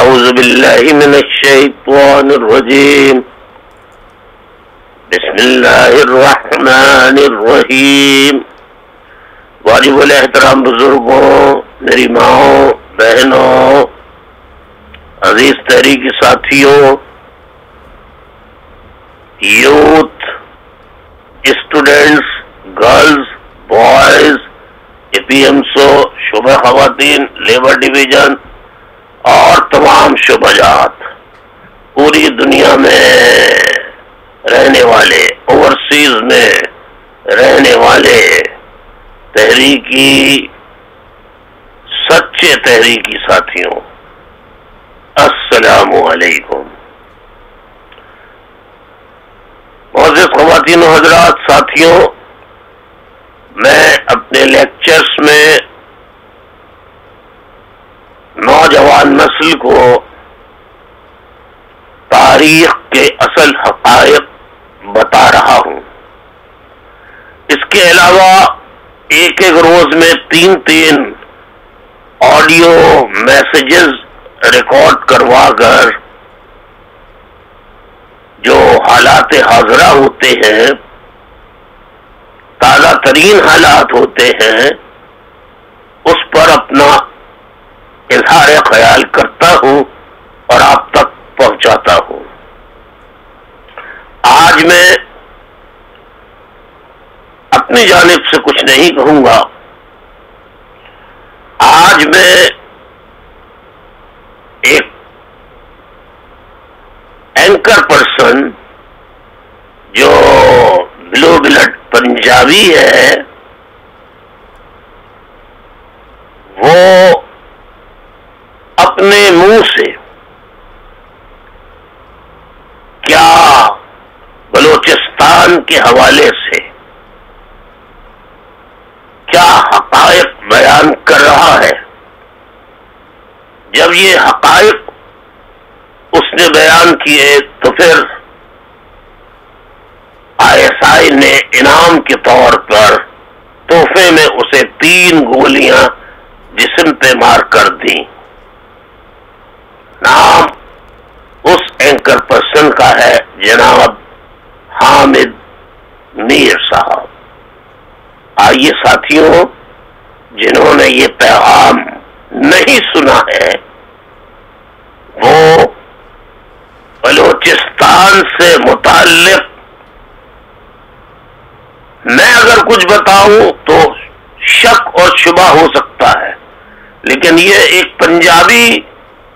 اعوذ باللہ من الشیطان الرجیم بسم اللہ الرحمن الرحیم۔ واجب الاحترام بزرگوں، میری ماؤں، بہنوں، عزیز تحریکی ساتھیوں، youth, students, girls, boys, APMSO، شعبہ خواتین، لیبر ڈویژن اور تمام شعبہ جات، پوری دنیا میں رہنے والے، اوورسیز میں رہنے والے تحریکی، سچے تحریکی ساتھیوں، السلام علیکم۔ معزز خواتین و حضرات، ساتھیوں، میں اپنے لیکچرز میں نوجوان نسل کو تاریخ کے اصل حقائق بتا رہا ہوں۔ اس کے علاوہ ایک روز میں 3 آڈیو میسیجز ریکارڈ کروا کر جو حالات حاضرہ ہوتے ہیں، تازہ ترین حالات ہوتے ہیں، اس پر اپنا اظہار خیال کرتا ہوں اور آپ تک پہنچاتا ہوں۔ آج میں اپنی جانب سے کچھ نہیں کہوں گا، آج میں ایک اینکر پرسن جو بلو بلڈ پنجابی ہے، وہ اپنے منہ سے کیا بلوچستان کے حوالے سے کیا حقائق بیان کر رہا ہے۔ جب یہ حقائق اس نے بیان کیے تو پھر ISI نے انعام کے طور پر تحفے میں اسے 3 گولیاں جسم پہ مار کر دیں۔ نام اس اینکر پرسن کا ہے جناب حامد میر صاحب۔ آئیے ساتھیوں، جنہوں نے یہ پیغام نہیں سنا ہے، وہ بلوچستان سے متعلق میں اگر کچھ بتاؤں تو شک اور شبہ ہو سکتا ہے، لیکن یہ ایک پنجابی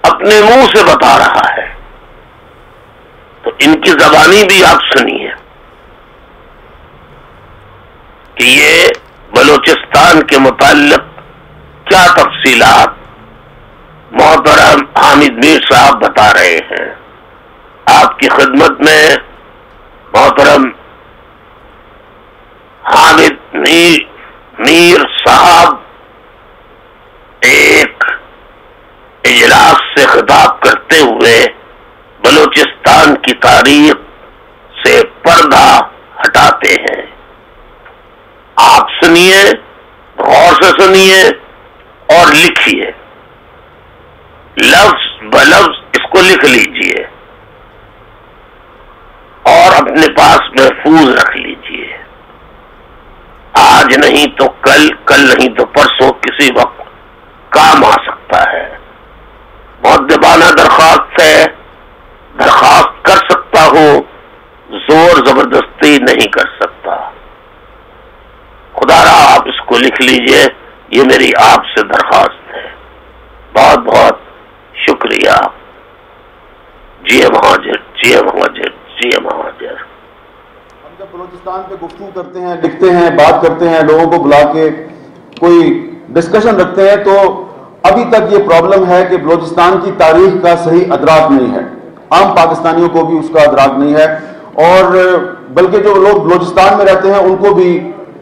اپنے منہ سے بتا رہا ہے، تو ان کی زبانی بھی آپ سنیے کہ یہ بلوچستان کے متعلق کیا تفصیلات محترم حامد میر صاحب بتا رہے ہیں۔ آپ کی خدمت میں محترم حامد میر صاحب ایک اجلاس سے خطاب کرتے ہوئے بلوچستان کی تاریخ سے پردہ ہٹاتے ہیں۔ آپ سنیے، غور سے سنیے اور لکھیے، لفظ بلفظ اس کو لکھ لیجئے اور اپنے پاس محفوظ رکھ لیجئے۔ آج نہیں تو کل، کل نہیں تو پرسوں کسی وقت کام آ سکتا ہے۔ مؤدبانہ درخواست ہے، درخواست کر سکتا ہوں، زور زبردستی نہیں کر سکتا۔ خدا را آپ اس کو لکھ لیجئے، یہ میری آپ سے درخواست ہے۔ بہت بہت شکریہ۔ جی مہاجر، جی مہاجر، جی مہاجر۔ ہم جب بلوچستان پہ گفتگو کرتے ہیں، لکھتے ہیں، بات کرتے ہیں، لوگوں کو بلا کے کوئی ڈسکشن رکھتے ہیں، تو ابھی تک یہ پرابلم ہے کہ بلوچستان کی تاریخ کا صحیح ادراک نہیں ہے، عام پاکستانیوں کو بھی اس کا ادراک نہیں ہے، اور بلکہ جو لوگ بلوچستان میں رہتے ہیں ان کو بھی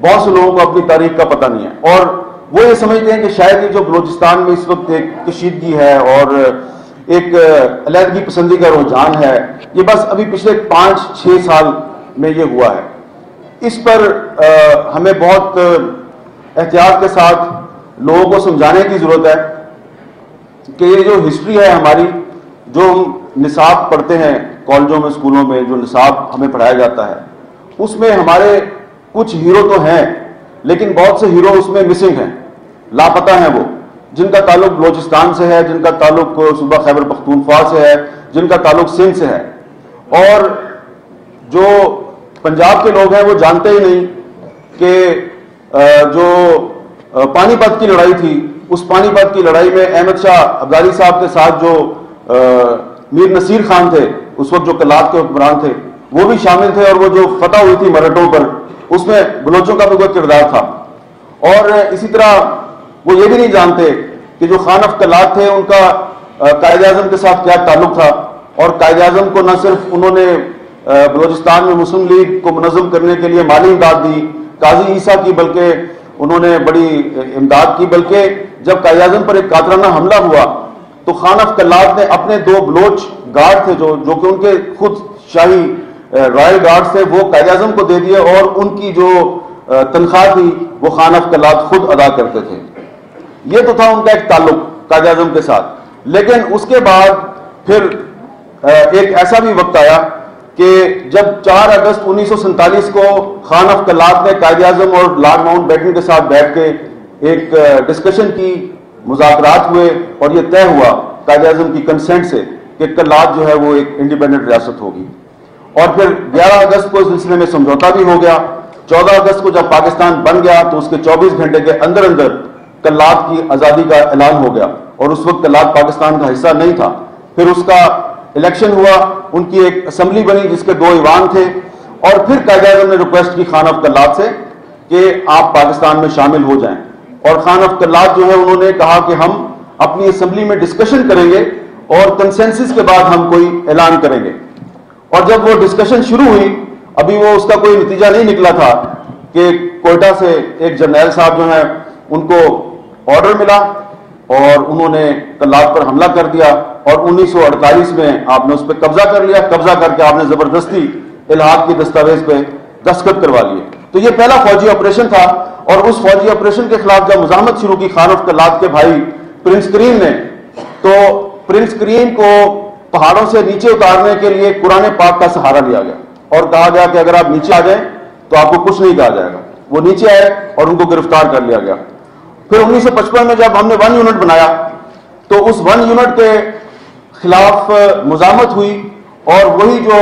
بہت سے لوگوں کو اپنی تاریخ کا پتہ نہیں ہے، اور وہ یہ سمجھتے ہیں کہ شاید یہ جو بلوچستان میں اس وقت ایک کشیدگی ہے اور ایک علیحدگی پسندی کا رجحان ہے، یہ بس ابھی پچھلے 5-6 سال میں یہ ہوا ہے۔ اس پر ہمیں بہت احتیاط کے ساتھ لوگوں کو سمجھانے کی ضرورت ہے کہ یہ جو ہسٹری ہے ہماری، جو ہم نصاب پڑھتے ہیں کالجوں میں اسکولوں میں، جو نصاب ہمیں پڑھایا جاتا ہے، اس میں ہمارے کچھ ہیرو تو ہیں لیکن بہت سے ہیرو اس میں مسنگ ہیں، لاپتہ ہیں، وہ جن کا تعلق بلوچستان سے ہے، جن کا تعلق صوبہ خیبر پختونخوا سے ہے، جن کا تعلق سندھ سے ہے، اور جو پنجاب کے لوگ ہیں وہ جانتے ہی نہیں کہ جو پانی پت کی لڑائی تھی، اس پانی پت کی لڑائی میں احمد شاہ ابدالی صاحب کے ساتھ جو میر نصیر خان تھے، اس وقت جو کلات کے حکمران تھے، وہ بھی شامل تھے، اور وہ جو فتح ہوئی تھی مرہٹوں پر، اس میں بلوچوں کا بھی کوئی کردار تھا۔ اور اسی طرح وہ یہ بھی نہیں جانتے کہ جو خان آف کلات تھے ان کا قائد اعظم کے ساتھ کیا تعلق تھا، اور قائد اعظم کو نہ صرف انہوں نے بلوچستان میں مسلم لیگ کو منظم کرنے کے لیے مالی امداد دی، قاضی عیسیٰ کی، بلکہ انہوں نے بڑی امداد کی، بلکہ جب قائد اعظم پر ایک قاتلانہ حملہ ہوا تو خان آف کلات نے اپنے 2 بلوچ گارڈ تھے جو کہ ان کے خود شاہی رائل گارڈ تھے، وہ قائد اعظم کو دے دیے، اور ان کی جو تنخواہ تھی وہ خان آف کلات خود ادا کرتے تھے۔ یہ تو تھا ان کا ایک تعلق قائد اعظم کے ساتھ۔ لیکن اس کے بعد پھر ایک ایسا بھی وقت آیا کہ جب 4 اگست 1947 کو خان آف کلات نے قائد اعظم اور لارڈ ماؤنٹ بیٹن کے ساتھ بیٹھ کے ایک ڈسکشن کی، مذاکرات ہوئے، اور یہ طے ہوا قائد اعظم کی کنسنٹ سے کہ کلات جو ہے وہ ایک انڈیپینڈنٹ ریاست ہوگی، اور پھر 11 اگست کو اس سلسلے میں سمجھوتا بھی ہو گیا۔ 14 اگست کو جب پاکستان بن گیا تو اس کے 24 گھنٹے کے اندر اندر کلات کی آزادی کا اعلان ہو گیا، اور اس وقت کلات پاکستان کا حصہ نہیں تھا۔ پھر اس کا الیکشن ہوا، ان کی ایک اسمبلی بنی جس کے 2 ایوان تھے، اور پھر قائد اعظم نے ریکویسٹ کی خان آف کلات سے کہ آپ پاکستان میں شامل ہو جائیں، اور خان آف کلات جو ہے انہوں نے کہا کہ ہم اپنی اسمبلی میں ڈسکشن کریں گے اور کنسنسس کے بعد ہم کوئی اعلان کریں گے۔ اور جب وہ ڈسکشن شروع ہوئی، ابھی وہ اس کا کوئی نتیجہ نہیں نکلا تھا کہ کوئٹہ سے ایک جرنیل صاحب جو ہیں ان کو آرڈر ملا اور انہوں نے کلات پر حملہ کر دیا، اور 1948 میں آپ نے اس پہ قبضہ کر لیا، قبضہ کر کے آپ نے زبردستی الحاق کی دستاویز پہ دستخط کروا لیے۔ تو یہ پہلا فوجی آپریشن تھا، اور اس فوجی آپریشن کے خلاف جب مزاحمت شروع کی خان آف کلات کے بھائی پرنس کریم نے، تو پرنس کریم کو پہاڑوں سے نیچے اتارنے کے لیے قرآن پاک کا سہارا لیا گیا، اور کہا گیا کہ اگر آپ نیچے آ جائیں تو آپ کو کچھ نہیں کہا جائے گا۔ وہ نیچے آئے اور ان کو گرفتار کر لیا گیا۔ پھر 1955 میں جب ہم نے 1 یونٹ بنایا تو اس 1 یونٹ کے خلاف مزاحمت ہوئی، اور وہی جو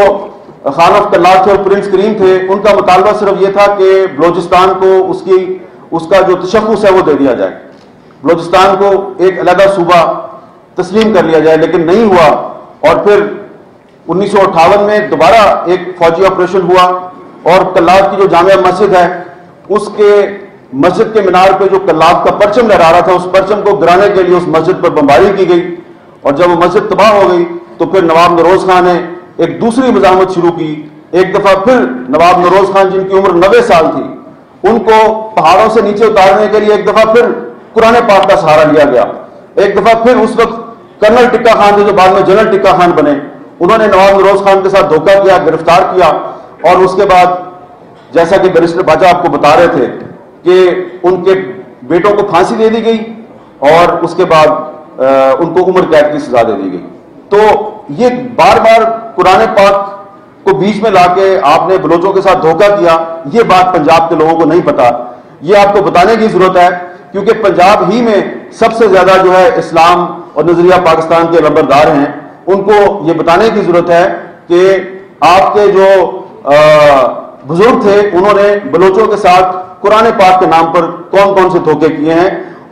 خان آف کلات تھے اور پرنس کریم تھے، ان کا مطالبہ صرف یہ تھا کہ بلوچستان کو اس کا جو تشخص ہے وہ دے دیا جائے، بلوچستان کو ایک علیحدہ صوبہ تسلیم کر لیا جائے، لیکن نہیں ہوا۔ اور پھر 1958 میں دوبارہ ایک فوجی آپریشن ہوا، اور کلات کی جو جامع مسجد ہے اس کے مسجد کے مینار پہ جو کلات کا پرچم لہرا رہا تھا، اس پرچم کو گرانے کے لیے اس مسجد پر بمباری کی گئی، اور جب وہ مسجد تباہ ہو گئی تو پھر نواب نروز خان نے ایک دوسری مزاحمت شروع کی۔ ایک دفعہ پھر نواب نروز خان جن کی عمر 90 سال تھی، ان کو پہاڑوں سے نیچے اتارنے کے لیے ایک دفعہ پھر قرآن پاک کا سہارا لیا گیا۔ ایک دفعہ پھر اس وقت کرنل ٹکا خان تھے جو بعد میں جنرل ٹکا خان بنے، انہوں نے نواب نروز خان کے ساتھ دھوکہ کیا، گرفتار کیا، اور اس کے بعد جیسا کہ بیرسٹر باجا آپ کو بتا رہے تھے کہ ان کے بیٹوں کو پھانسی دے دی گئی، اور اس کے بعد ان کو عمر قید کی سزا دے دی گئی۔ تو یہ بار بار قرآن پاک کو بیچ میں لا کے آپ نے بلوچوں کے ساتھ دھوکہ کیا، یہ بات پنجاب کے لوگوں کو نہیں پتا۔ یہ آپ کو بتانے کی ضرورت ہے، کیونکہ پنجاب ہی میں سب سے زیادہ جو ہے اسلام اور نظریہ پاکستان کے لمبردار ہیں، ان کو یہ بتانے کی ضرورت ہے کہ آپ کے جو بزرگ تھے انہوں نے بلوچوں کے ساتھ قرآن پاک کے نام پر کون کون سے دھوکے کیے ہیں،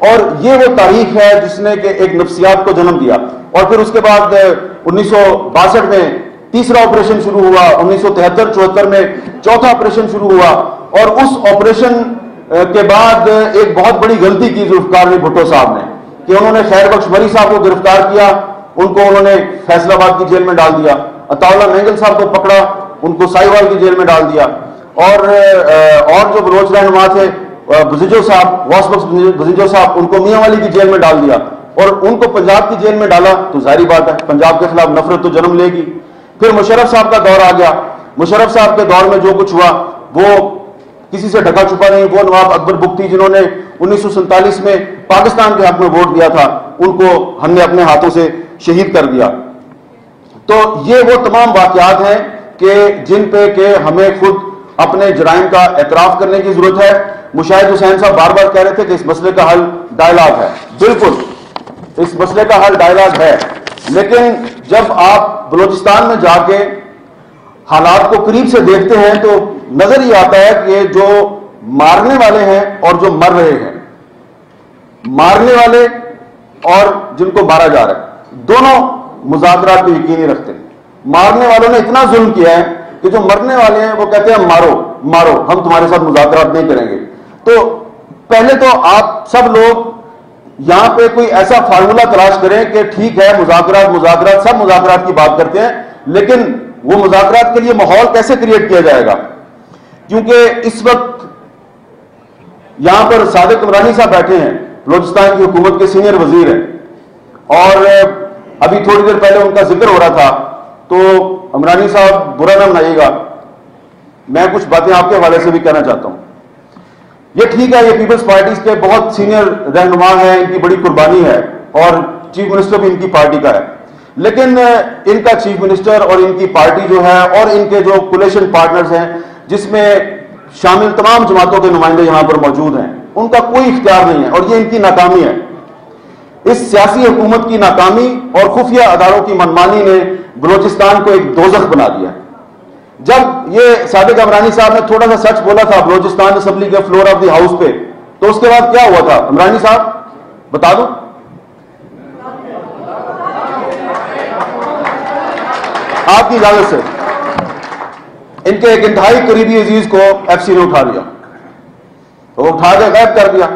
اور یہ وہ تاریخ ہے جس نے کہ ایک نفسیات کو جنم دیا۔ اور پھر اس کے بعد 1962 میں تیسرا آپریشن شروع ہوا، 1973-74 میں چوتھا آپریشن شروع ہوا، اور اس آپریشن کے بعد ایک بہت بڑی غلطی کی ذوالفقار علی بھٹو صاحب نے کہ انہوں نے خیر بخش مری صاحب کو گرفتار کیا، ان کو انہوں نے فیصل آباد کی جیل میں ڈال دیا، عطا اللہ مینگل صاحب کو پکڑا، ان کو سائیوال کی جیل میں ڈال دیا، اور جو بلوچ رہنما تھے بزیجو صاحب، واس بخش بزیجو صاحب، ان کو میاں والی کی جیل میں ڈال دیا، اور ان کو پنجاب کی جیل میں ڈالا تو ظاہری بات ہے پنجاب کے خلاف نفرت تو جنم لے گی۔ پھر مشرف صاحب کا دور آ گیا، مشرف صاحب کے دور میں جو کچھ ہوا وہ کسی سے ڈھکا چھپا نہیں۔ وہ نواب اکبر بگٹی جنہوں نے 1947 میں پاکستان کے حق میں ووٹ دیا تھا، ان کو ہم نے اپنے ہاتھوں سے شہید کر دیا۔ تو یہ وہ تمام واقعات ہیں کہ جن پہ کہ ہمیں خود اپنے جرائم کا اعتراف کرنے کی ضرورت ہے. مشاہد حسین صاحب بار بار کہہ رہے تھے کہ اس مسئلے کا حل ڈائلاگ ہے. بالکل اس مسئلے کا حل ڈائلاگ ہے، لیکن جب آپ بلوچستان میں جا کے حالات کو قریب سے دیکھتے ہیں تو نظر یہ آتا ہے کہ جو مارنے والے ہیں اور جو مر رہے ہیں، مارنے والے اور جن کو مارا جا رہا ہے، دونوں مذاکرات کو یقینی رکھتے ہیں. مارنے والوں نے اتنا ظلم کیا ہے کہ جو مرنے والے ہیں وہ کہتے ہیں مارو مارو، ہم تمہارے ساتھ مذاکرات نہیں کریں گے. تو پہلے تو آپ سب لوگ یہاں پہ کوئی ایسا فارمولا تلاش کریں کہ ٹھیک ہے مذاکرات سب مذاکرات کی بات کرتے ہیں، لیکن وہ مذاکرات کے لیے ماحول کیسے کریٹ کیا جائے گا؟ کیونکہ اس وقت یہاں پر صادق عمرانی صاحب بیٹھے ہیں، بلوچستان کی حکومت کے سینئر وزیر ہیں، اور ابھی تھوڑی دیر پہلے ان کا ذکر ہو رہا تھا. تو عمرانی صاحب برا نہ منائیے گا، میں کچھ باتیں آپ کے حوالے سے بھی کہنا چاہتا ہوں. یہ ٹھیک ہے، یہ پیپلز پارٹیز کے بہت سینئر رہنما ہیں، ان کی بڑی قربانی ہے اور چیف منسٹر بھی ان کی پارٹی کا ہے، لیکن ان کا چیف منسٹر اور ان کی پارٹی جو ہے اور ان کے جو کولیشن پارٹنرز ہیں جس میں شامل تمام جماعتوں کے نمائندے یہاں پر موجود ہیں، ان کا کوئی اختیار نہیں ہے، اور یہ ان کی ناکامی ہے. اس سیاسی حکومت کی ناکامی اور خفیہ اداروں کی منمانی نے بلوچستان کو ایک دوزخ بنا دیا. جب یہ صادق عمرانی صاحب نے تھوڑا سا سچ بولا تھا بلوچستان اسمبلی کے فلور آف دی ہاؤس پہ، تو اس کے بعد کیا ہوا تھا عمرانی صاحب بتا دو. آپ کی اجازت سے ان کے ایک انتہائی قریبی عزیز کو ایف سی نے اٹھا لیا، تو اٹھا کے غائب کر دیا.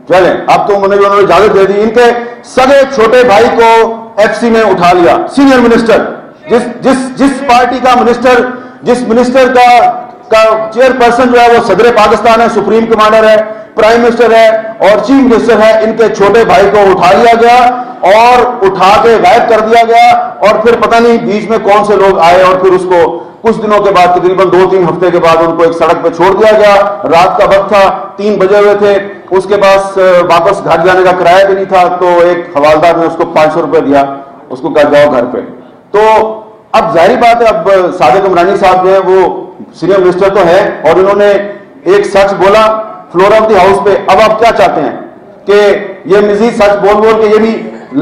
چلیں اب تو انہوں نے اجازت دے دی، ان کے سگے چھوٹے بھائی کو ایف سی میں اٹھا لیا. سینئر منسٹر، جس پارٹی کا منسٹر، جس منسٹر کا چیئر پرسن جو ہے وہ صدر پاکستان ہے، سپریم کمانڈر ہے، پرائم منسٹر ہے اور چیف منسٹر ہے، ان کے چھوٹے بھائی کو اٹھا لیا گیا اور اٹھا کے غائب کر دیا گیا. اور پھر پتہ نہیں بیچ میں کون سے لوگ آئے اور پھر اس کو کچھ دنوں کے بعد تقریباً 2-3 ہفتے کے بعد ان کو ایک سڑک پہ چھوڑ دیا گیا. رات کا وقت تھا، 3 بجے ہوئے تھے، اس کے پاس واپس گھر جانے کا کرایہ بھی نہیں تھا، تو ایک حوالدار نے اس کو 500 روپے دیا، اس کو کہا جاؤ گھر پہ. تو اب ظاہری بات ہے، اب صادق عمرانی صاحب جو ہیں وہ سینئر منسٹر تو ہے اور انہوں نے ایک سچ بولا فلور آف دی ہاؤس پہ. اب آپ کیا چاہتے ہیں کہ یہ مزید سچ بول کے یہ بھی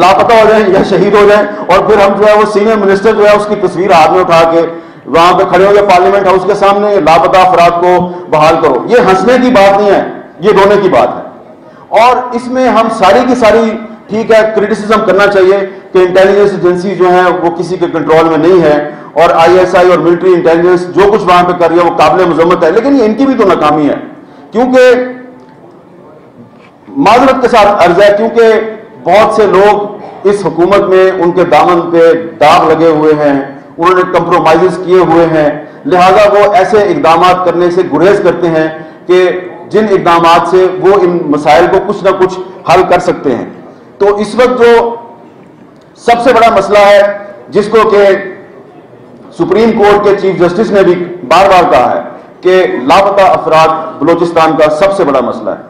لاپتہ ہو جائیں یا شہید ہو جائیں، اور پھر ہم جو ہے وہ سینئر منسٹر جو ہے اس کی تصویر ہاتھ میں اٹھا کے وہاں پہ کھڑے ہو گئے پارلیمنٹ ہاؤس کے سامنے، لاپتہ افراد کو بحال کرو. یہ ہنسنے کی بات نہیں ہے، یہ رونے کی بات ہے. اور اس میں ہم ساری کی ساری ٹھیک ہے کریٹیسزم کرنا چاہیے کہ انٹیلیجنس ایجنسی جو ہیں وہ کسی کے کنٹرول میں نہیں ہے، اور آئی ایس آئی اور ملٹری انٹیلیجنس جو کچھ وہاں پہ کر رہی ہے وہ قابل مذمت ہے، لیکن یہ ان کی بھی تو ناکامی ہے. کیونکہ معذرت کے ساتھ عرض ہے، کیونکہ بہت سے لوگ اس حکومت میں ان کے دامن پہ داغ لگے ہوئے ہیں، انہوں نے کمپرومائزز کیے ہوئے ہیں، لہذا وہ ایسے اقدامات کرنے سے گریز کرتے ہیں کہ جن اقدامات سے وہ ان مسائل کو کچھ نہ کچھ حل کر سکتے ہیں. تو اس وقت جو سب سے بڑا مسئلہ ہے جس کو کہ سپریم کورٹ کے چیف جسٹس نے بھی بار بار کہا ہے کہ لاپتہ افراد بلوچستان کا سب سے بڑا مسئلہ ہے.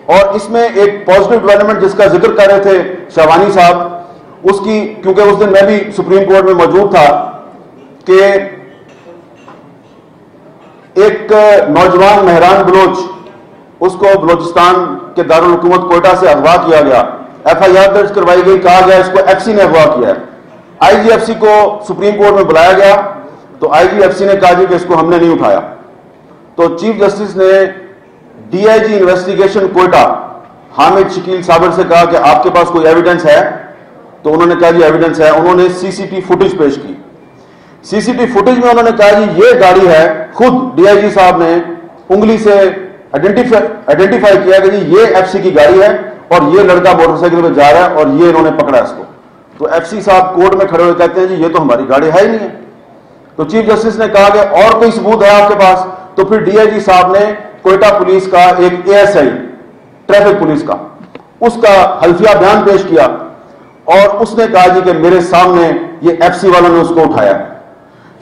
اور اس میں ایک پازیٹیو ڈیولپمنٹ جس کا ذکر کر رہے تھے شہوانی صاحب، اس کی کیونکہ اس دن میں بھی سپریم کورٹ میں موجود تھا کہ ایک نوجوان مہران بلوچ، اس کو بلوچستان کے دارالحکومت کوئٹہ سے اغوا کیا گیا، ایف آئی آر درج کروائی گئی، کہا گیا اس کو ایف سی نے اغوا کیا ہے. آئی جی ایف سی کو سپریم کورٹ میں بلایا گیا تو آئی جی ایف سی نے کہا جی کہ اس کو ہم نے نہیں اٹھایا. تو چیف جسٹس نے D I G investigation Quetta Hamid Shakeel Sabir سے کہا کہ آپ کے پاس کوئی ایویڈنس ہے؟ تو انہوں نے کہا جی ایویڈنس ہے. انہوں نے سی سی ٹی فوٹیج پیش کی. سی سی ٹی فوٹیج میں انہوں نے کہا جی یہ گاڑی ہے، خود ڈی آئی جی صاحب نے انگلی سے آئیڈینٹیفائی کیا کہ جی یہ ایف سی کی گاڑی ہے اور یہ لڑکا موٹر سائیکل پہ جا رہا ہے اور یہ انہوں نے پکڑا اس کو. تو ایف سی صاحب کورٹ میں کھڑے ہوئے کہتے ہیں جی یہ تو ہماری گاڑی ہے ہی نہیں ہے. تو چیف جسٹس نے کہا کہ اور کوئی ثبوت ہے آپ کے پاس؟ تو پھر ڈی آئی جی صاحب نے کوئٹہ پولیس کا ایک A S I traffic police کا اس کا حلفیہ بیان پیش کیا اور اس نے کہا جی کہ میرے سامنے یہ ایف سی والوں نے اس کو اٹھایا.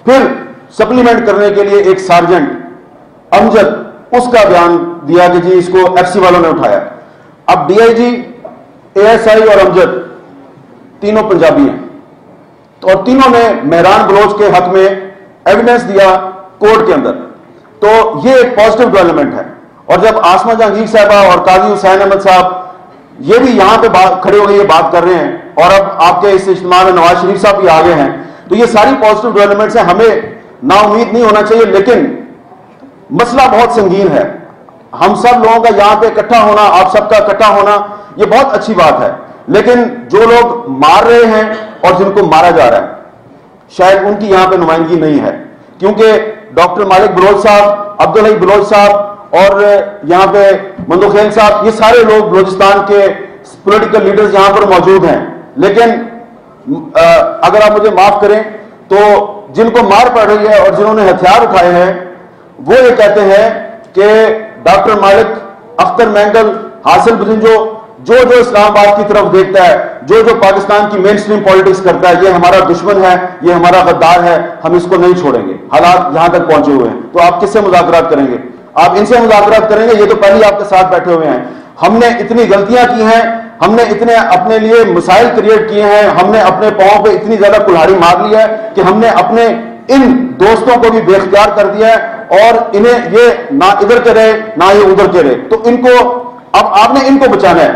پھر سپلیمنٹ کرنے کے لیے ایک سارجنٹ امجد، اس کا بیان دیا کہ جی اس کو ایف سی والوں نے اٹھایا. اب D I G, A S I اور امجد تینوں پنجابی ہیں. اور تینوں نے مہران بلوچ کے حق میں ایویڈنس دیا کورٹ کے اندر. تو یہ ایک پازیٹیو ڈیولپمنٹ ہے. اور جب آسمہ جہانگیر صاحبہ اور قاضی حسین احمد صاحب یہ بھی یہاں پہ کھڑے ہو گئے یہ بات کر رہے ہیں, اور اب آپ کے اس اجتماع میں نواز شریف صاحب بھی آگے ہیں, تو یہ ساری پازیٹیو ڈیولپمنٹس ہیں. ہمیں نا امید نہیں ہونا چاہیے, لیکن مسئلہ بہت سنگین ہے. ہم سب لوگوں کا یہاں پہ اکٹھا ہونا, آپ سب کا اکٹھا ہونا, یہ بہت اچھی بات ہے. لیکن جو لوگ مار رہے ہیں اور جن کو مارا جا رہا ہے, شاید ان کی یہاں پہ نمائندگی نہیں ہے, کیونکہ ڈاکٹر مالک بلوچ صاحب, عبدالحی بلوچ صاحب اور یہاں پہ مندوخیل صاحب, یہ سارے لوگ بلوچستان کے پولیٹیکل لیڈرز یہاں پر موجود ہیں. لیکن اگر آپ مجھے معاف کریں تو جن کو مار پڑ رہی ہے اور جنہوں نے ہتھیار اٹھائے ہیں وہ یہ کہتے ہیں کہ ڈاکٹر مالک, اختر مینگل, حاصل بجنجو, جو اسلام آباد کی طرف دیکھتا ہے, جو پاکستان کی مین سٹریم پالیٹکس کرتا ہے, یہ ہمارا دشمن ہے, یہ ہمارا غدار ہے, ہم اس کو نہیں چھوڑیں گے. حالات یہاں تک پہنچے ہوئے ہیں, تو آپ کس سے مذاکرات کریں گے؟ آپ ان سے مذاکرات کریں گے؟ یہ تو پہلے آپ کے ساتھ بیٹھے ہوئے ہیں. ہم نے اتنی غلطیاں کی ہیں, ہم نے اتنے اپنے لیے مسائل کریٹ کیے ہیں, ہم نے اپنے پاؤں پہ اتنی زیادہ کلہاڑی مار لی ہے کہ ہم نے اپنے ان دوستوں کو بھی بے اختیار کر دیا ہے, اور انہیں یہ نہ ادھر کے رہے نہ یہ ادھر کے رہے. تو ان کو اب آپ نے ان کو بچانا ہے,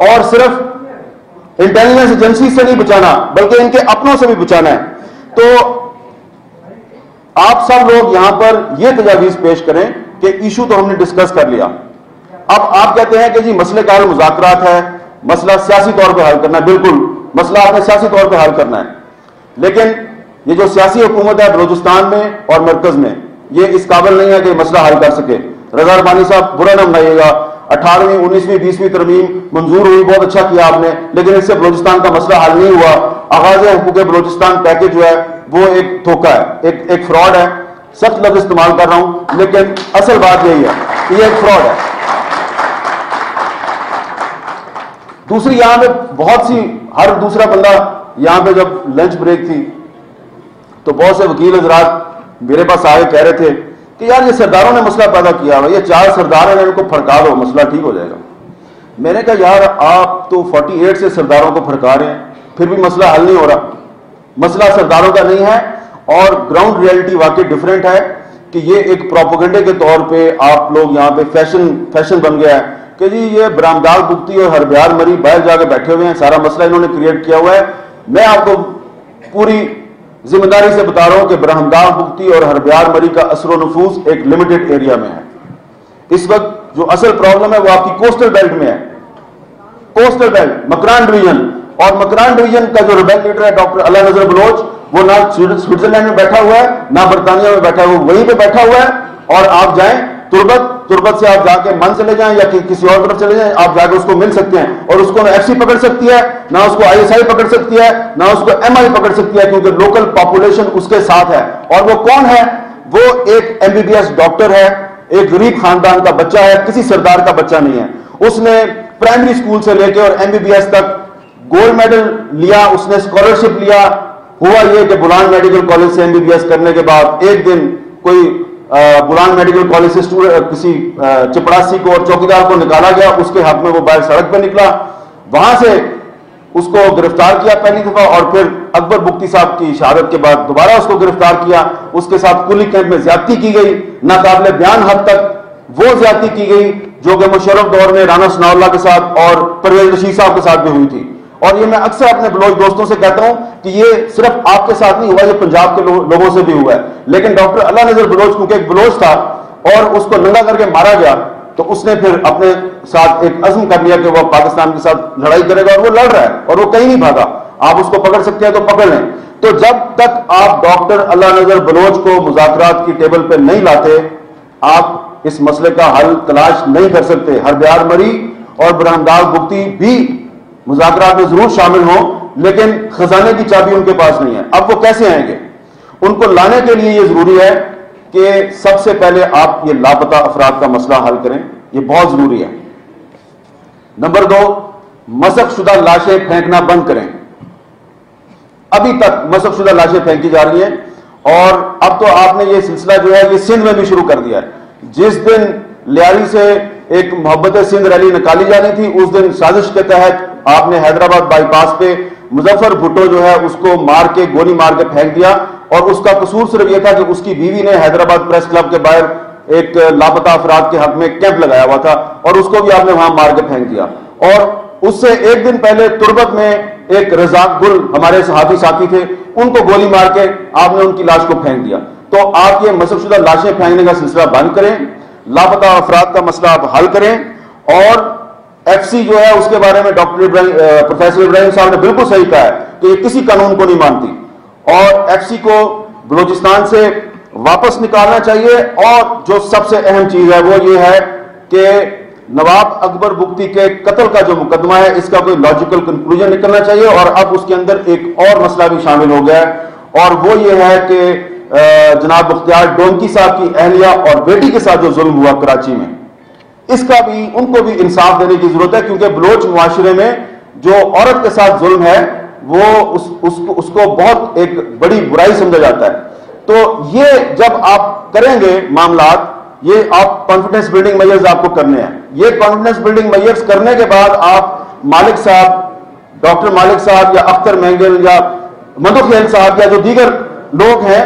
اور صرف انٹیلیجنس ایجنسی سے نہیں بچانا بلکہ ان کے اپنوں سے بھی بچانا ہے. تو آپ سب لوگ یہاں پر یہ تجاویز پیش کریں کہ ایشو تو ہم نے ڈسکس کر لیا, اب آپ کہتے ہیں کہ جی مسئلے کا حل مذاکرات ہے, مسئلہ سیاسی طور پہ حل کرنا ہے. بالکل, مسئلہ آپ نے سیاسی طور پہ حل کرنا ہے, لیکن یہ جو سیاسی حکومت ہے بلوچستان میں اور مرکز میں, یہ اس قابل نہیں ہے کہ مسئلہ حل کر سکے. رضا ربانی صاحب, برا نہ منائیے گا, 18ویں 19ویں 20ویں ترمیم منظور ہوئی, بہت اچھا کیا آپ نے, لیکن اس سے بلوچستان کا مسئلہ حل نہیں ہوا. آغاز حقوق بلوچستان پیکج جو ہے وہ ایک دھوکہ ہے, ایک فراڈ ہے. سخت لفظ استعمال کر رہا ہوں, لیکن اصل بات یہی ہے کہ یہ ایک فراڈ ہے. دوسری, یہاں پہ بہت سی, ہر دوسرا بندہ یہاں پہ جب لنچ بریک تھی تو بہت سے وکیل حضرات میرے پاس آئے, کہہ رہے تھے کہ یار یہ سرداروں نے مسئلہ پیدا کیا ہوا, یہ 4 سردار ہیں, ان کو پھڑکا دو, مسئلہ ٹھیک ہو جائے گا. میں نے کہا یار آپ تو 48 سے سرداروں کو پھڑکا رہے ہیں, پھر بھی مسئلہ حل نہیں ہو رہا. مسئلہ سرداروں کا نہیں ہے, اور گراؤنڈ ریئلٹی واقعی ڈیفرنٹ ہے کہ یہ ایک پروپیگنڈے کے طور پہ آپ لوگ یہاں پہ فیشن بن گیا ہے کہ جی یہ برہمدال بگتی اور ہربیار مری باہر جا کے بیٹھے ہوئے ہیں, سارا مسئلہ انہوں نے کریٹ کیا ہوا ہے. میں آپ کو پوری ذمہ داری سے بتا رہا ہوں کہ برہمدال بگتی اور ہربیار مری کا اثر و نفوذ ایک لمیٹڈ ایریا میں ہے. اس وقت جو اصل پرابلم ہے وہ آپ کی کوسٹل بیلٹ میں ہے, کوسٹل بیلٹ, مکران ڈویژن. اور مکران ڈویژن کا جو ریبیل لیڈر ہے ڈاکٹر اللہ نظر بلوچ, وہ نہ سوئٹزرلینڈ میں بیٹھا ہوا ہے نہ برطانیہ میں بیٹھا ہوا ہے, وہیں پہ بیٹھا ہوا ہے. اور آپ جائیں تربت سے آپ جا کے من چلے جائیں یا کسی اور طرف چلے جائیں, آپ جا کے اس کو مل سکتے ہیں, اور اس کو نہ ایف سی پکڑ سکتی ہے, نہ اس کو آئی ایس آئی پکڑ سکتی ہے, نہ اس کو ایم آئی پکڑ سکتی ہے, کیونکہ لوکل پاپولیشن اس کے ساتھ ہے. اور وہ کون ہے؟ وہ ایک MBBS ڈاکٹر ہے, ایک غریب خاندان کا بچہ ہے, کسی سردار کا بچہ نہیں ہے. اس نے پرائمری اسکول سے لے کے اور MBBS تک گولڈ میڈل لیا, اس نے اسکالرشپ لیا. ہوا یہ کہ بلان میڈیکل کالج سے MBBS کرنے کے بعد ایک دن کوئی بلان میڈیکل کالج سے کسی چپڑاسی کو اور چوکیدار کو نکالا گیا, اس کے حق میں وہ باہر سڑک پہ نکلا, وہاں سے اس کو گرفتار کیا پہلی دفعہ, اور پھر اکبر بگٹی صاحب کی شہادت کے بعد دوبارہ اس کو گرفتار کیا. اس کے ساتھ کلی کیمپ میں زیادتی کی گئی, ناقابل بیان حد تک وہ زیادتی کی گئی جو کہ مشرف دور میں رانا ثناء اللہ کے ساتھ اور پرویز رشید صاحب کے ساتھ بھی ہوئی تھی. اور یہ میں اکثر اپنے بلوچ دوستوں سے کہتا ہوں کہ یہ صرف آپ کے ساتھ نہیں ہوا, یہ پنجاب کے لوگوں سے بھی ہوا ہے. لیکن ڈاکٹر اللہ نظر بلوچ کیونکہ ایک بلوچ تھا اور اس کو ننگا کر کے مارا گیا, تو اس نے پھر اپنے ساتھ ایک عزم کر لیا کہ وہ پاکستان کے ساتھ لڑائی کرے گا, اور وہ لڑ رہا ہے اور وہ کہیں نہیں بھاگا. آپ اس کو پکڑ سکتے ہیں تو پکڑ لیں. تو جب تک آپ ڈاکٹر اللہ نظر بلوچ کو مذاکرات کی ٹیبل پہ نہیں لاتے, آپ اس مسئلے کا حل تلاش نہیں کر سکتے. ہربیار مری اور برہمدال بگٹی بھی مذاکرات میں ضرور شامل ہوں, لیکن خزانے کی چابی ان کے پاس نہیں ہے. اب وہ کیسے آئیں گے؟ ان کو لانے کے لیے یہ ضروری ہے کہ سب سے پہلے آپ یہ لاپتہ افراد کا مسئلہ حل کریں, یہ بہت ضروری ہے. نمبر 2, مسخ شدہ لاشیں پھینکنا بند کریں. ابھی تک مسخ شدہ لاشیں پھینکی جا رہی ہیں, اور اب تو آپ نے یہ سلسلہ جو ہے یہ سندھ میں بھی شروع کر دیا ہے. جس دن لیاری سے ایک محبت سندھ ریلی نکالی جا رہی تھی, اس دن سازش کے تحت آپ نے حیدرآباد بائی پاس پہ مظفر بھٹو جو ہے اس کو مار کے گولی مار کے پھینک دیا، اور اس کا قصور صرف یہ تھا کہ اس کی بیوی نے حیدرآباد پریس کلب کے باہر ایک لاپتہ افراد کے حق میں کیمپ لگایا ہوا تھا، اور اس کو بھی آپ نے وہاں مار کے پھینک دیا۔ اور اس سے ایک دن پہلے تربت میں ایک رزاق گل ہمارے صحافی ساتھی تھے، ان کو گولی مار کے آپ نے ان کی لاش کو پھینک دیا۔ تو آپ یہ مسلط شدہ لاشیں پھینکنے کا سلسلہ بند کریں، لاپتہ افراد کا مسئلہ آپ حل کریں، اور ایف سی جو ہے اس کے بارے میں پروفیسر ابراہیم صاحب نے بالکل صحیح کہا ہے کہ یہ کسی قانون کو نہیں مانتی، اور ایف سی کو بلوچستان سے واپس نکالنا چاہیے۔ اور جو سب سے اہم چیز ہے وہ یہ ہے کہ نواب اکبر بگٹی کے قتل کا جو مقدمہ ہے اس کا کوئی لاجیکل کنکلوژن نکلنا چاہیے، اور اب اس کے اندر ایک اور مسئلہ بھی شامل ہو گیا ہے، اور وہ یہ ہے کہ جناب بختیار ڈونکی صاحب کی اہلیہ اور بیٹی کے ساتھ جو ظلم ہوا کراچی میں، اس کا بھی ان کو بھی انصاف دینے کی ضرورت ہے، کیونکہ بلوچ معاشرے میں جو عورت کے ساتھ ظلم ہے وہ اس کو بہت ایک بڑی برائی سمجھا جاتا ہے۔ تو یہ جب آپ کریں گے معاملات، یہ آپ کانفیڈنس بلڈنگ میجرز آپ کو کرنے ہیں، یہ کانفیڈنس بلڈنگ میجرز کرنے کے بعد آپ مالک صاحب، ڈاکٹر مالک صاحب یا اختر مینگل یا مدو خیل صاحب یا جو دیگر لوگ ہیں،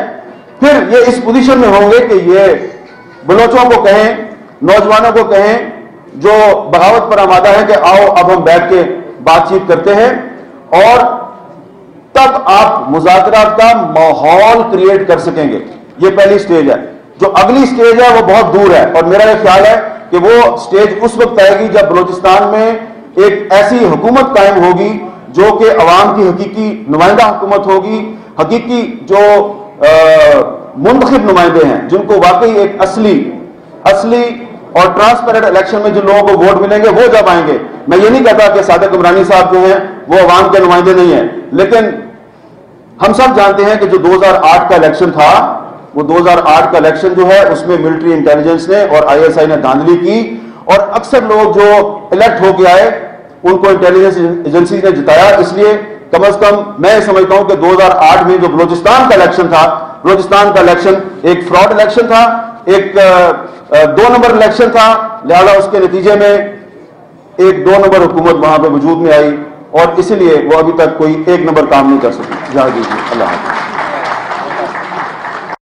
پھر یہ اس پوزیشن میں ہوں گے کہ یہ بلوچوں کو کہیں، نوجوانوں کو کہیں جو بغاوت پر آمادہ ہیں کہ آؤ اب ہم بیٹھ کے بات چیت کرتے ہیں، اور تب آپ مذاکرات کا ماحول کریٹ کر سکیں گے۔ یہ پہلی سٹیج ہے۔ جو اگلی سٹیج ہے وہ بہت دور ہے، اور میرا یہ خیال ہے کہ وہ سٹیج اس وقت آئے گی جب بلوچستان میں ایک ایسی حکومت قائم ہوگی جو کہ عوام کی حقیقی نمائندہ حکومت ہوگی، حقیقی جو منتخب نمائندے ہیں جن کو واقعی ایک اصلی اور ٹرانسپیرنٹ الیکشن میں جن لوگوں کو ووٹ ملیں گے وہ جب آئیں گے۔ میں یہ نہیں کہتا کہ صادق عمرانی صاحب جو ہیں وہ عوام کے نمائندے نہیں ہیں، لیکن ہم سب جانتے ہیں کہ جو 2008 کا الیکشن تھا، وہ 2008 کا الیکشن جو ہے اس میں ملٹری انٹیلیجنس نے اور آئی ایس آئی نے دھاندلی کی، اور اکثر لوگ جو الیکٹ ہو کے آئے ان کو انٹیلیجنس ایجنسیز نے جتایا۔ اس لیے کم از کم میں سمجھتا ہوں کہ 2008 میں جو بلوچستان کا الیکشن تھا، بلوچستان کا الیکشن ایک فراڈ الیکشن تھا، ایک 2 نمبر الیکشن تھا، لہذا اس کے نتیجے میں ایک 2 نمبر حکومت وہاں پہ وجود میں آئی، اور اسی لیے وہ ابھی تک کوئی 1 نمبر کام نہیں کر سکی۔ اللہ حافظ۔